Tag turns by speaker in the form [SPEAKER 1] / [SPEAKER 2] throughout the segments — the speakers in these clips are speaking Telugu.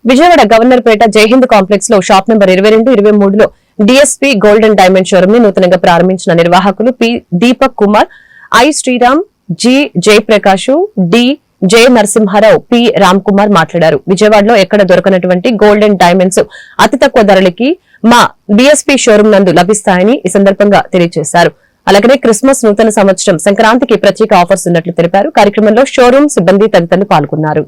[SPEAKER 1] విజయవాడ గవర్నర్పేట జైహింద్ కాంప్లెక్స్ లో షాప్ నెంబర్ 22, 23లో డిఎస్పీ గోల్డెన్ డైమండ్ షోరూమ్ ని నూతనంగా ప్రారంభించిన నిర్వాహకులు P Deepak Kumar, I Sriram, G Jayaprakash, D Jaya Narasimha Rao, P Ram Kumar మాట్లాడారు. విజయవాడలో ఎక్కడ దొరకనటువంటి గోల్డెన్ డైమండ్స్ అతి తక్కువ ధరలకి మా డిఎస్పీ షోరూమ్ నందు లభిస్తాయని ఈ సందర్భంగా తెలియజేశారు. అలాగే క్రిస్మస్, నూతన సంవత్సరం, సంక్రాంతికి ప్రత్యేక ఆఫర్స్ ఉన్నట్లు తెలిపారు. కార్యక్రమంలో షోరూమ్ సిబ్బంది తదితరులు పాల్గొన్నారు.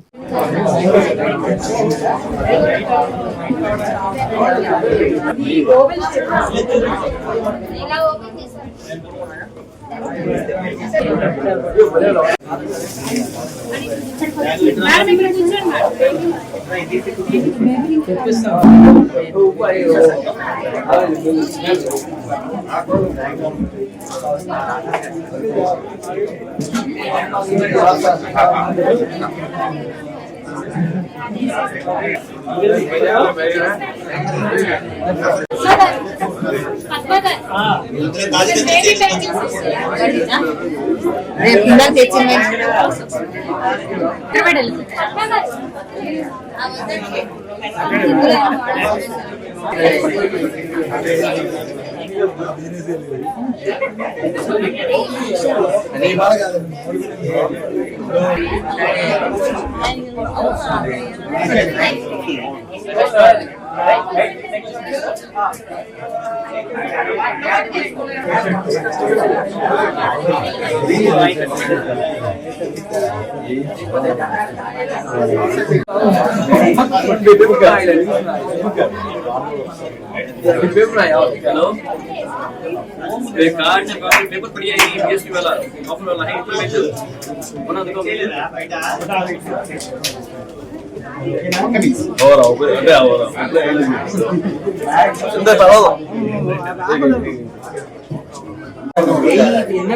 [SPEAKER 2] हेलो कार्ड पेपर पड़ी है जीएसटी वाला ऑफर वाला है इंफॉर्मेशन बना दो और आओ अबे आओ सुंदर पाओ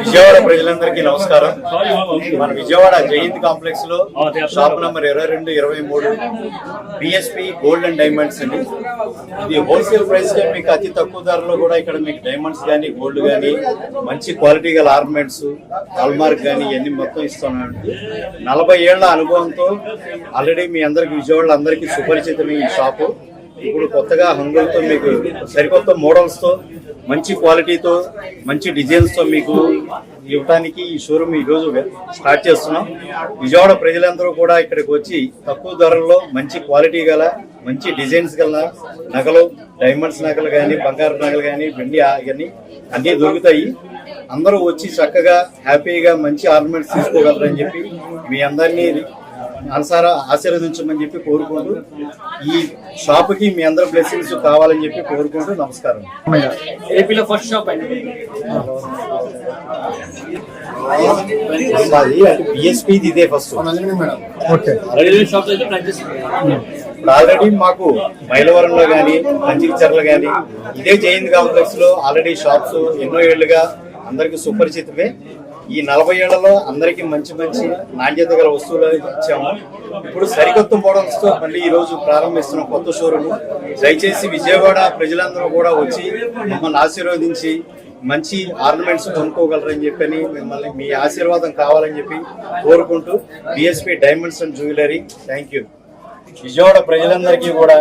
[SPEAKER 3] విజయవాడ ప్రజలందరికీ నమస్కారం. మన విజయవాడ జైహింద్ కాంప్లెక్స్ లో shop number 22, 23 BSP gold and diamonds అండి. ఇది హోల్సేల్ ప్రైస్ గా మీకు అతి తక్కువ ధరలో కూడా ఇక్కడ మీకు డైమండ్స్ కానీ, గోల్డ్ కానీ, మంచి క్వాలిటీ గల ఆర్నమెంట్స్, హాల్మార్క్ కానీ ఇవన్నీ మొత్తం ఇస్తున్నామండి. 40 ఏళ్ల అనుభవంతో ఆల్రెడీ మీ అందరికి విజయవాడలో అందరికీ సుపరిచితమే ఈ షాపు. ఇప్పుడు కొత్తగా హంగులతో మీకు సరికొత్త మోడల్స్ తో, మంచి క్వాలిటీతో, మంచి డిజైన్స్ తో మీకు ఇవ్వడానికి ఈ షోరూమ్ ఈ రోజు స్టార్ట్ చేస్తున్నాం. విజయవాడ ప్రజలందరూ కూడా ఇక్కడికి వచ్చి తక్కువ ధరల్లో మంచి క్వాలిటీ గల, మంచి డిజైన్స్ గల నగలు, డైమండ్స్ నగలు కానీ, బంగారు నగలు కానీ, వెండి కానీ అన్నీ దొరుకుతాయి. అందరూ వచ్చి చక్కగా హ్యాపీగా మంచి ఆర్నమెంట్స్ తీసుకోగలరని చెప్పి మీ అందరినీ ఆశీర్వదించమని చెప్పి కోరుకుంటూ, ఈ షాప్ కి మీ అందరి బ్లెస్సింగ్స్ కావాలని చెప్పి కోరుకుంటూ నమస్కారం.
[SPEAKER 2] ఏపీలో ఫస్ట్ షాప్ అండి
[SPEAKER 3] బిఎస్పీ ఇదే ఫస్ట్. ఆల్రెడీ మాకు మైలవరంలో గానీ, కంచిచర్ల గానీ, ఇదే జైహింద్ కాంప్లెక్స్ లో ఆల్రెడీ షాప్స్ ఎన్నో ఏళ్లుగా అందరికి సుపరిచితమే. ఈ 40 ఏళ్లలో అందరికీ మంచి మంచి నాణ్యత గల వస్తువులు ఇచ్చాము. ఇప్పుడు సరికొత్త మోడల్స్ తో మళ్ళీ ఈ రోజు ప్రారంభిస్తున్న కొత్త షోరూమ్. దయచేసి విజయవాడ ప్రజలందరూ కూడా వచ్చి మమ్మల్ని ఆశీర్వదించి మంచి ఆర్నమెంట్స్ కొనుక్కోగలరని చెప్పని, మిమ్మల్ని మీ ఆశీర్వాదం కావాలని చెప్పి కోరుకుంటూ, BSP diamonds and jewellery thank you. Vijayawada ప్రజలందరికీ కూడా